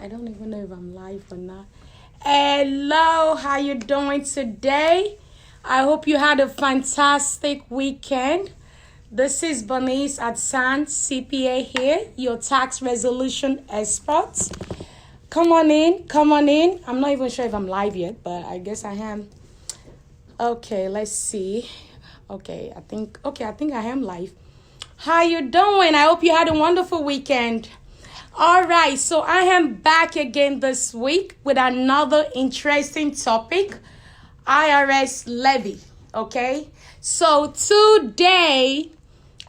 I don't even know if I'm live or not. Hello, how you doing today? I hope you had a fantastic weekend. This is Bernice at San CPA here, your tax resolution expert. Come on in, come on in. I'm not even sure if I'm live yet, but I guess I am. Okay, let's see. Okay, I think I am live. How you doing? I hope you had a wonderful weekend. All right, so I am back again this week with another interesting topic, IRS levy, okay? So today,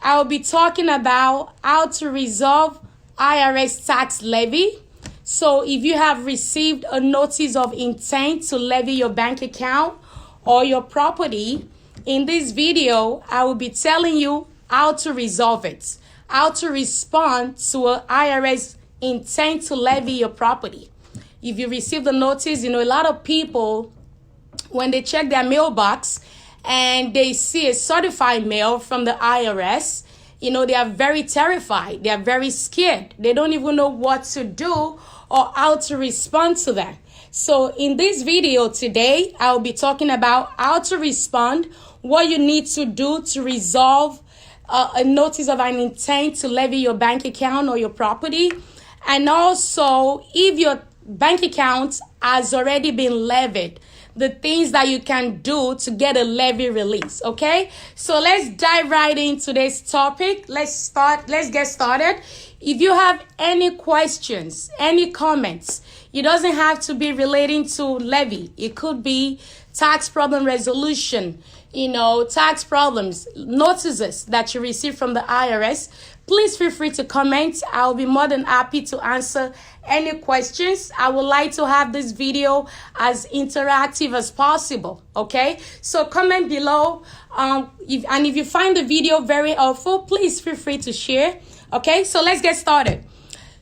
I'll be talking about how to resolve IRS tax levy. So if you have received a notice of intent to levy your bank account or your property, in this video, I will be telling you how to resolve it, how to respond to an IRS intent to levy your property. If you receive the notice, a lot of people, when they check their mailbox and they see a certified mail from the IRS, they are very terrified. They are very scared. They don't even know what to do or how to respond to that. So in this video today, I'll be talking about how to respond, what you need to do to resolve a notice of an intent to levy your bank account or your property. And also, if your bank account has already been levied, the things that you can do to get a levy release, okay? So let's dive right into this topic. Let's get started. If you have any questions, any comments, it doesn't have to be relating to levy. It could be tax problem resolution, tax problems, notices that you receive from the IRS. Please feel free to comment. I'll be more than happy to answer any questions. I would like to have this video as interactive as possible, okay? So comment below. If you find the video very helpful, please feel free to share, okay? So let's get started.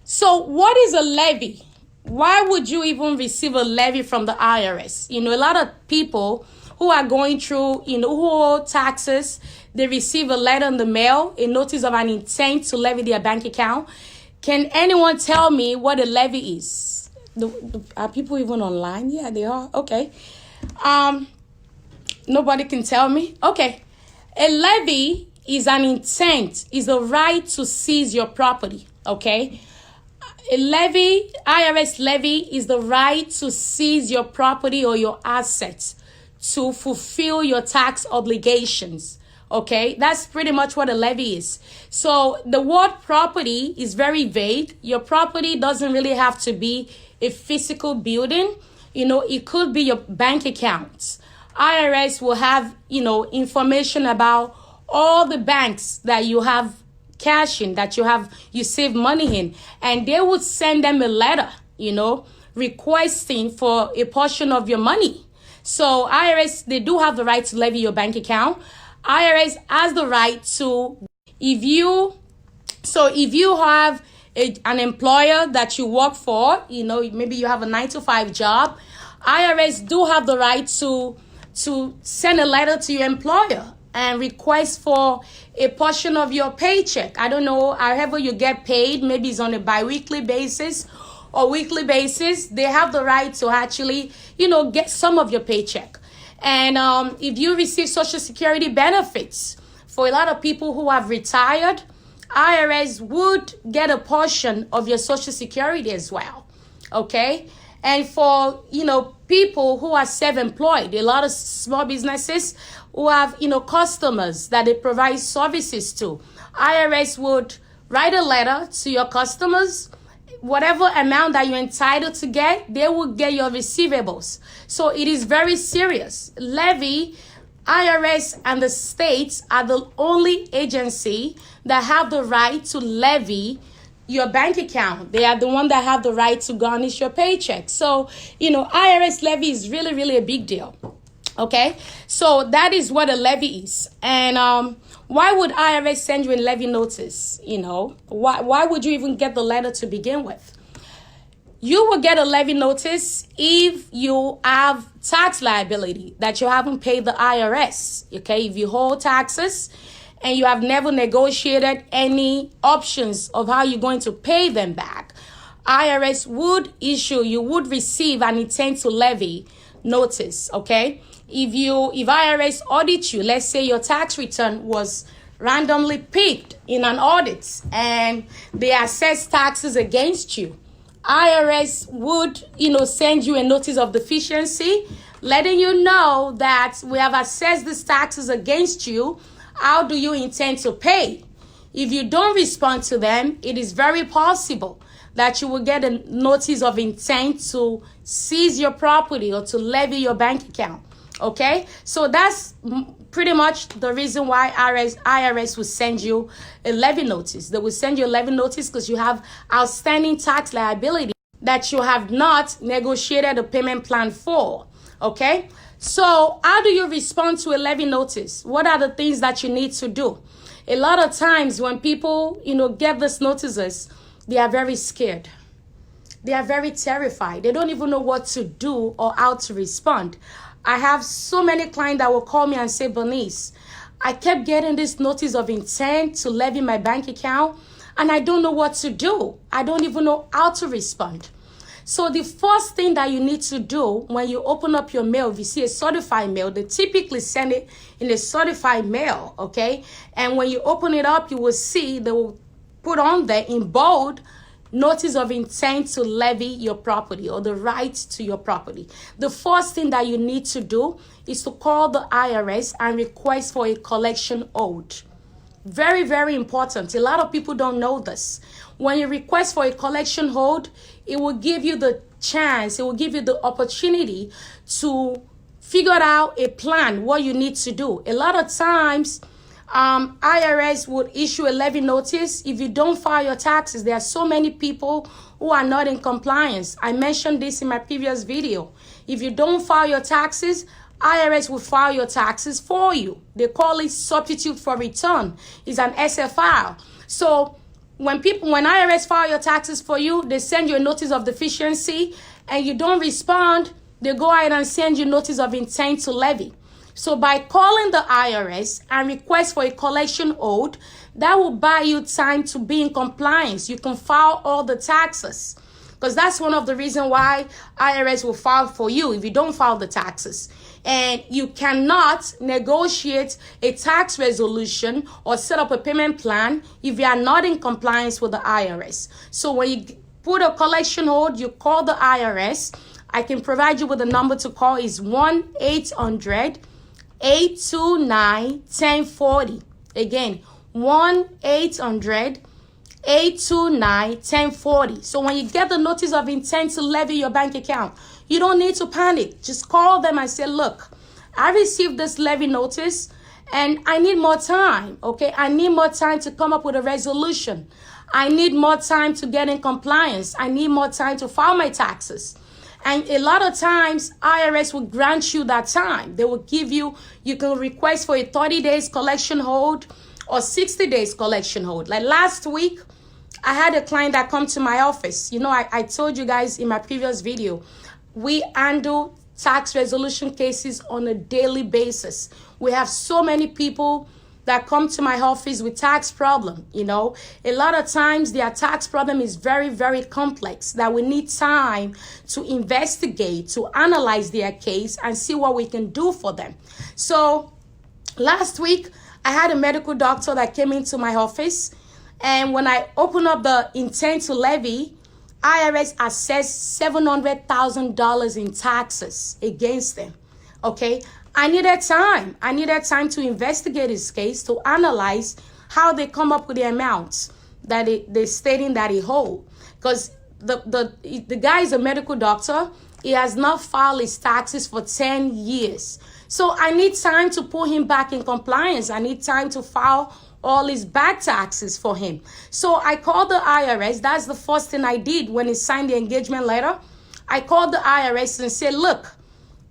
So what is a levy? Why would you even receive a levy from the IRS? A lot of people who are going through, who owe taxes, they receive a letter in the mail, a notice of an intent to levy their bank account. Can anyone tell me what a levy is? Are people even online? Yeah, they are. Okay. Nobody can tell me. Okay. A levy is an intent, is a right to seize your property. Okay. A levy, IRS levy, is the right to seize your property or your assets to fulfill your tax obligations. Okay, that's pretty much what a levy is. So the word property is very vague. Your property doesn't really have to be a physical building. It could be your bank accounts. IRS will have, information about all the banks that you have cash in, that you save money in, and they would send them a letter, requesting for a portion of your money. So IRS, they do have the right to levy your bank account. IRS has the right to, if you have an employer that you work for, maybe you have a 9-to-5 job, IRS do have the right to send a letter to your employer and request for a portion of your paycheck. I don't know, however you get paid, maybe it's on a bi-weekly basis or weekly basis, they have the right to actually, get some of your paycheck. And if you receive Social Security benefits, for a lot of people who have retired, IRS would get a portion of your Social Security as well, okay? And for, people who are self-employed, a lot of small businesses who have, customers that they provide services to, IRS would write a letter to your customers. Whatever amount that you're entitled to get, they will get your receivables. So it is very serious. Levy, IRS, and the states are the only agency that have the right to levy your bank account. They are the one that have the right to garnish your paycheck. So, IRS levy is really, really a big deal. Okay? So that is what a levy is. And why would IRS send you a levy notice? Why would you even get the letter to begin with? You will get a levy notice if you have tax liability that you haven't paid the IRS. Okay, if you hold taxes and you have never negotiated any options of how you're going to pay them back, IRS would issue, you would receive an intent to levy notice, okay? If IRS audits you, let's say your tax return was randomly picked in an audit and they assess taxes against you, IRS would, send you a notice of deficiency, letting you know that we have assessed these taxes against you. How do you intend to pay? If you don't respond to them, it is very possible that you will get a notice of intent to seize your property or to levy your bank account. Okay? So that's pretty much the reason why IRS will send you a levy notice. They will send you a levy notice because you have outstanding tax liability that you have not negotiated a payment plan for. Okay? So how do you respond to a levy notice? What are the things that you need to do? A lot of times when people, get these notices, they are very scared. They are very terrified. They don't even know what to do or how to respond. I have so many clients that will call me and say, Bernice, I kept getting this notice of intent to levy my bank account, and I don't know what to do. I don't even know how to respond. So the first thing that you need to do when you open up your mail, if you see a certified mail, they typically send it in a certified mail, okay? And when you open it up, you will see they will put on there in bold, notice of intent to levy your property or the right to your property. The first thing that you need to do is to call the IRS and request for a collection hold. Very, very important. A lot of people don't know this. When you request for a collection hold, it will give you the chance, it will give you the opportunity to figure out a plan, what you need to do. A lot of times, IRS would issue a levy notice if you don't file your taxes. There are so many people who are not in compliance. I mentioned this in my previous video. If you don't file your taxes, IRS will file your taxes for you. They call it substitute for return. It's an SFR. So when IRS file your taxes for you, they send you a notice of deficiency and you don't respond, they go ahead and send you notice of intent to levy. So by calling the IRS and request for a collection hold, that will buy you time to be in compliance. You can file all the taxes, because that's one of the reasons why IRS will file for you if you don't file the taxes. And you cannot negotiate a tax resolution or set up a payment plan if you are not in compliance with the IRS. So when you put a collection hold, you call the IRS. I can provide you with a number to call. Is 1-800-829-1040. Again, 1-800-829-1040. So when you get the notice of intent to levy your bank account, you don't need to panic. Just call them and say, look, I received this levy notice and I need more time, okay? I need more time to come up with a resolution. I need more time to get in compliance. I need more time to file my taxes. And a lot of times, IRS will grant you that time. They will give you can request for a 30 days collection hold or 60 days collection hold. Like last week, I had a client that come to my office. I told you guys in my previous video, we handle tax resolution cases on a daily basis. We have so many people that come to my office with tax problem. A lot of times their tax problem is very, very complex, that we need time to investigate, to analyze their case and see what we can do for them. So last week, I had a medical doctor that came into my office, and when I opened up the intent to levy, IRS assessed $700,000 in taxes against them. Okay, I needed time. I needed time to investigate his case, to analyze how they come up with the amounts that they're stating that he hold. Because the guy is a medical doctor. He has not filed his taxes for 10 years. So I need time to put him back in compliance. I need time to file all his back taxes for him. So I called the IRS. That's the first thing I did when he signed the engagement letter. I called the IRS and said, look,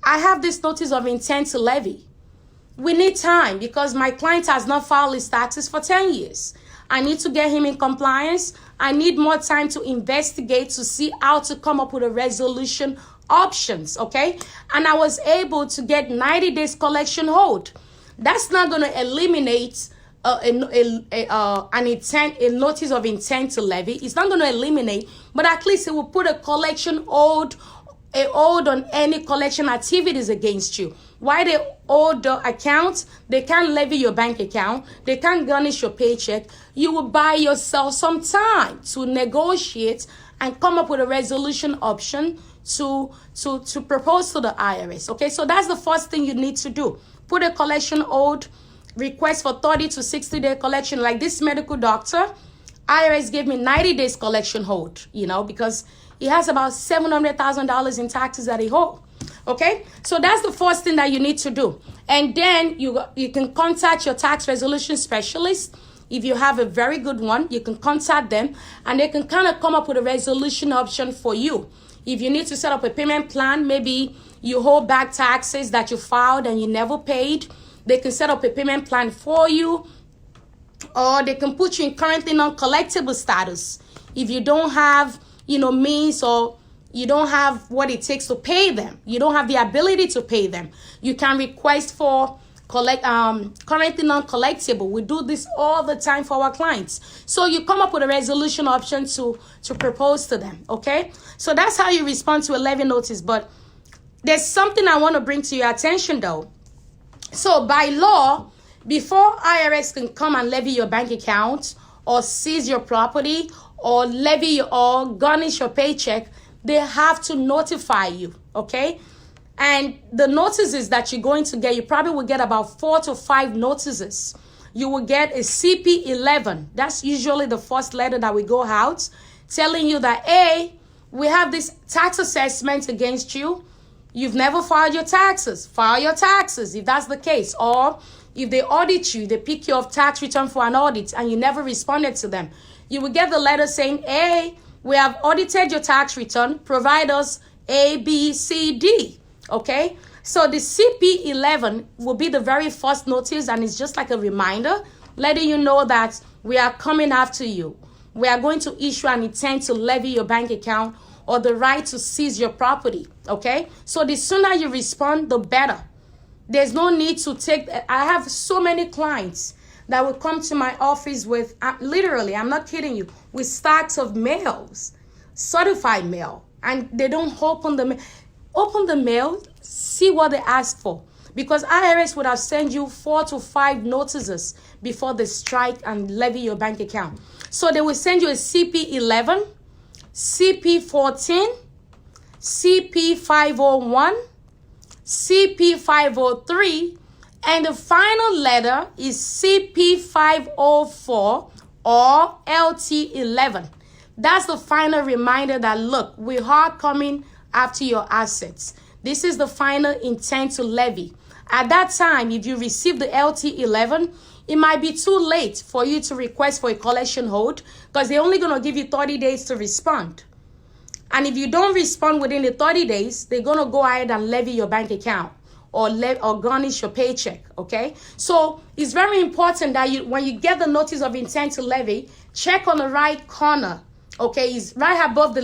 I have this notice of intent to levy. We need time because my client has not filed his taxes for 10 years. I need to get him in compliance. I need more time to investigate to see how to come up with a resolution options, okay? And I was able to get 90 days collection hold. That's not going to eliminate a notice of intent to levy. It's not going to eliminate, but at least it will put a collection hold on any collection activities against you. Why they hold the account? They can't levy your bank account. They can't garnish your paycheck. You will buy yourself some time to negotiate and come up with a resolution option to propose to the IRS. Okay, so that's the first thing you need to do. Put a collection hold, request for 30 to 60-day collection. Like this medical doctor, IRS gave me 90 days collection hold, because he has about $700,000 in taxes that he owes. Okay, so that's the first thing that you need to do. And then you can contact your tax resolution specialist. If you have a very good one, you can contact them and they can kind of come up with a resolution option for you. If you need to set up a payment plan, maybe you hold back taxes that you filed and you never paid, they can set up a payment plan for you, or they can put you in currently non-collectible status. If you don't have, means, or you don't have what it takes to pay them, you don't have the ability to pay them, you can request for currently non-collectible. We do this all the time for our clients. So you come up with a resolution option to propose to them. Okay, so that's how you respond to a levy notice. But there's something I want to bring to your attention though. So by law, before IRS can come and levy your bank account or seize your property or levy or garnish your paycheck, they have to notify you. Okay, and the notices that you're going to get, you probably will get about 4 to 5 notices. You will get a CP11. That's usually the first letter that we go out telling you that, A, we have this tax assessment against you. You've never filed your taxes. File your taxes if that's the case. Or if they audit you, they pick you off tax return for an audit and you never responded to them, you will get the letter saying, A, we have audited your tax return. Provide us A, B, C, D. Okay, so the CP11 will be the very first notice, and it's just like a reminder letting you know that we are coming after you. We are going to issue an intent to levy your bank account or the right to seize your property. Okay, so the sooner you respond, the better. There's no need to take. I have so many clients that will come to my office with, literally, I'm not kidding you, with stacks of mails, certified mail, and they don't open the mail. Open the mail, see what they ask for. Because IRS would have sent you 4 to 5 notices before they strike and levy your bank account. So they will send you a CP11, CP14, CP501, CP503, and the final letter is CP504 or LT11. That's the final reminder that, look, we are coming after your assets. This is the final intent to levy. At that time, if you receive the LT11, it might be too late for you to request for a collection hold because they're only going to give you 30 days to respond. And if you don't respond within the 30 days, they're going to go ahead and levy your bank account or garnish your paycheck. Okay, so it's very important that when you get the notice of intent to levy, check on the right corner. Okay, it's right above the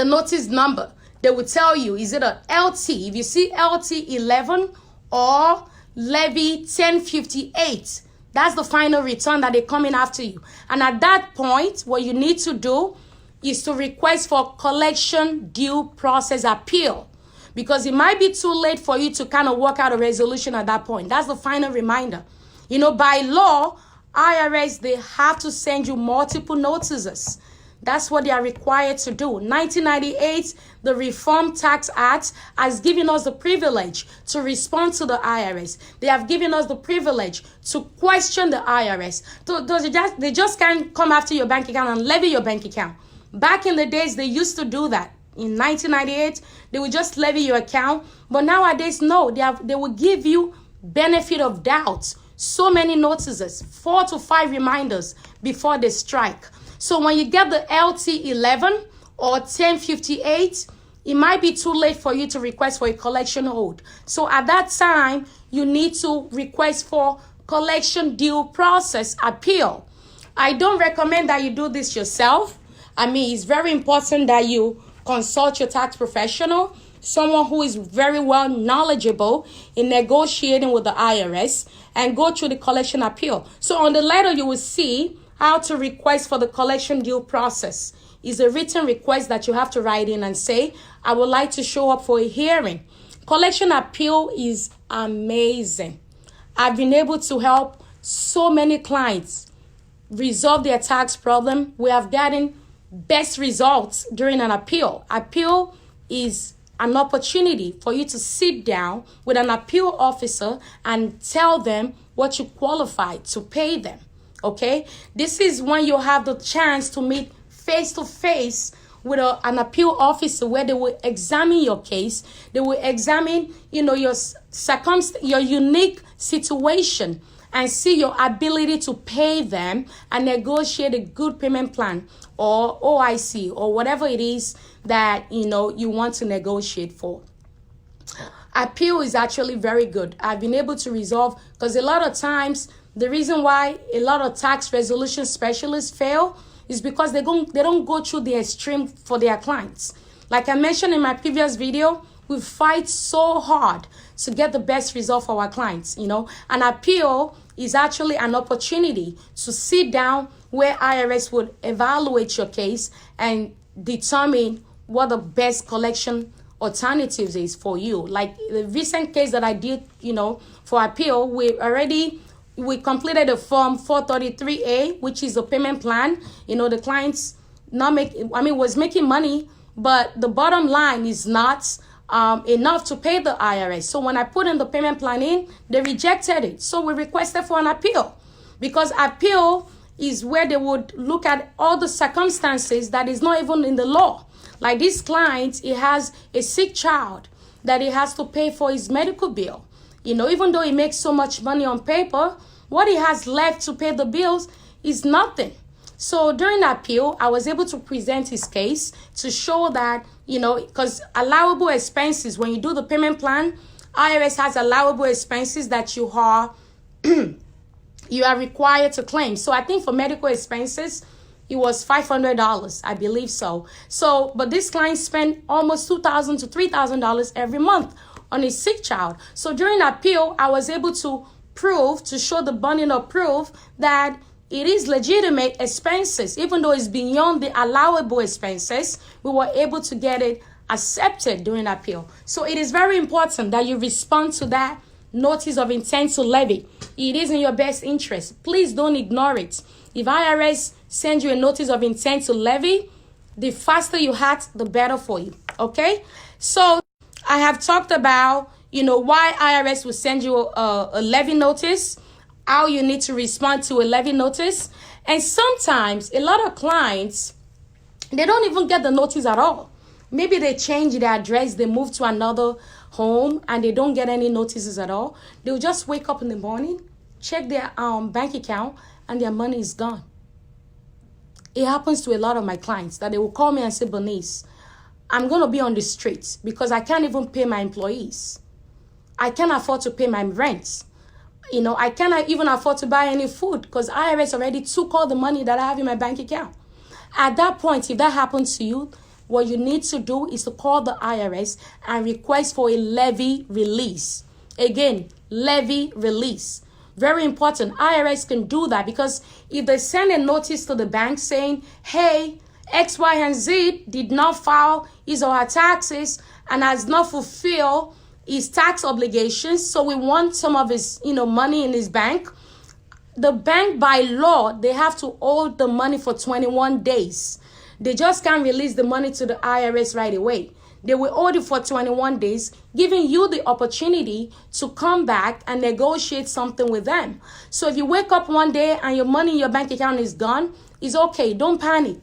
notice number. They will tell you, is it a LT? If you see LT11 or levy 1058, that's the final return that they're coming after you. And at that point, what you need to do is to request for collection due process appeal, because it might be too late for you to kind of work out a resolution at that point. That's the final reminder. By law, IRS, they have to send you multiple notices. That's what they are required to do. 1998, the Reform Tax Act has given us the privilege to respond to the IRS. They have given us the privilege to question the IRS. They just can't come after your bank account and levy your bank account. Back in the days, they used to do that. In 1998, they would just levy your account. But nowadays, no, they will give you benefit of doubt. So many notices, 4 to 5 reminders before they strike. So when you get the LT11 or 1058, it might be too late for you to request for a collection hold. So at that time, you need to request for collection due process appeal. I don't recommend that you do this yourself. It's very important that you consult your tax professional. someone who is very well knowledgeable in negotiating with the IRS, and go through the collection appeal. So on the letter, you will see how to request for the collection due process. It's a written request that you have to write in and say, I would like to show up for a hearing. Collection appeal is amazing. I've been able to help so many clients resolve their tax problem. We have gotten best results during an appeal. Appeal is an opportunity for you to sit down with an appeal officer and tell them what you qualify to pay them. Okay? This is when you have the chance to meet face to face with an appeal officer, where they will examine your case. They will examine, your your unique situation, and see your ability to pay them and negotiate a good payment plan or OIC or whatever it is that you want to negotiate for. Appeal is actually very good. I've been able to resolve, because a lot of times the reason why a lot of tax resolution specialists fail is because they don't go through the extreme for their clients. Like I mentioned in my previous video, we fight so hard to get the best result for our clients. An appeal is actually an opportunity to sit down where IRS would evaluate your case and determine what the best collection alternatives is for you. Like the recent case that I did, for appeal, we completed a form 433A, which is a payment plan. The clients was making money, but the bottom line is not enough to pay the IRS. So when I put in the payment plan in, they rejected it. So we requested for an appeal, because appeal is where they would look at all the circumstances that is not even in the law. Like this client, he has a sick child that he has to pay for his medical bill. Even though he makes so much money on paper, what he has left to pay the bills is nothing. So during the appeal, I was able to present his case to show that, because allowable expenses, when you do the payment plan, IRS has allowable expenses that you are required to claim. So I think for medical expenses, it was $500, I believe so. But this client spent almost $2,000 to $3,000 every month on his sick child. So during the appeal, I was able to show the burden of proof that it is legitimate expenses. Even though it's beyond the allowable expenses, we were able to get it accepted during the appeal. So it is very important that you respond to that notice of intent to levy. It is in your best interest. Please don't ignore it. If IRS sends you a notice of intent to levy, the faster you act, the better for you. Okay? So I have talked about, why IRS will send you a levy notice, how you need to respond to a levy notice. And sometimes a lot of clients, they don't even get the notice at all. Maybe they change their address, they move to another home, and they don't get any notices at all. They'll just wake up in the morning, check their bank account, and their money is gone. It happens to a lot of my clients that they will call me and say, Bernice, I'm going to be on the streets because I can't even pay my employees. I can't afford to pay my rent. I cannot even afford to buy any food because IRS already took all the money that I have in my bank account. At that point, if that happens to you, what you need to do is to call the IRS and request for a levy release. Again, levy release. Very important. IRS can do that because if they send a notice to the bank saying, hey, X, Y, and Z did not file his or her taxes and has not fulfilled his tax obligations, so we want some of his, money in his bank. The bank, by law, they have to hold the money for 21 days. They just can't release the money to the IRS right away. They will hold it for 21 days, giving you the opportunity to come back and negotiate something with them. So if you wake up one day and your money in your bank account is gone, it's okay. Don't panic.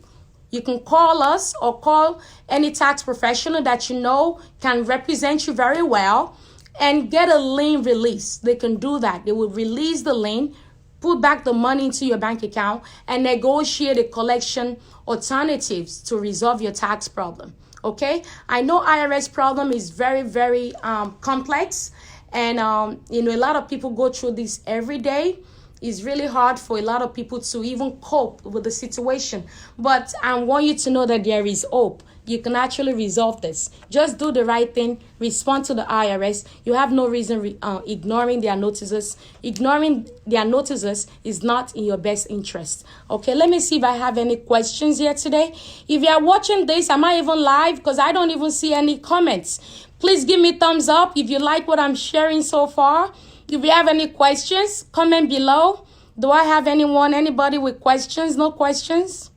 You can call us or call any tax professional that you know can represent you very well and get a lien release. They can do that. They will release the lien, put back the money into your bank account, and negotiate a collection alternatives to resolve your tax problem. Okay? I know IRS problem is very, very complex, and a lot of people go through this every day. It's really hard for a lot of people to even cope with the situation. But I want you to know that there is hope. You can actually resolve this. Just do the right thing. Respond to the IRS. You have no reason ignoring their notices. Ignoring their notices is not in your best interest. Okay, let me see if I have any questions here today. If you are watching this, am I even live? Because I don't even see any comments. Please give me thumbs up if you like what I'm sharing so far. If you have any questions, comment below. Do I have anybody with questions? No questions?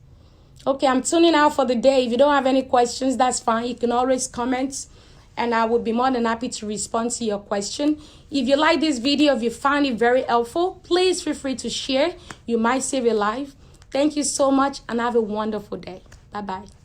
Okay, I'm tuning out for the day. If you don't have any questions, that's fine. You can always comment, and I will be more than happy to respond to your question. If you like this video, if you found it very helpful, please feel free to share. You might save a life. Thank you so much, and have a wonderful day. Bye-bye.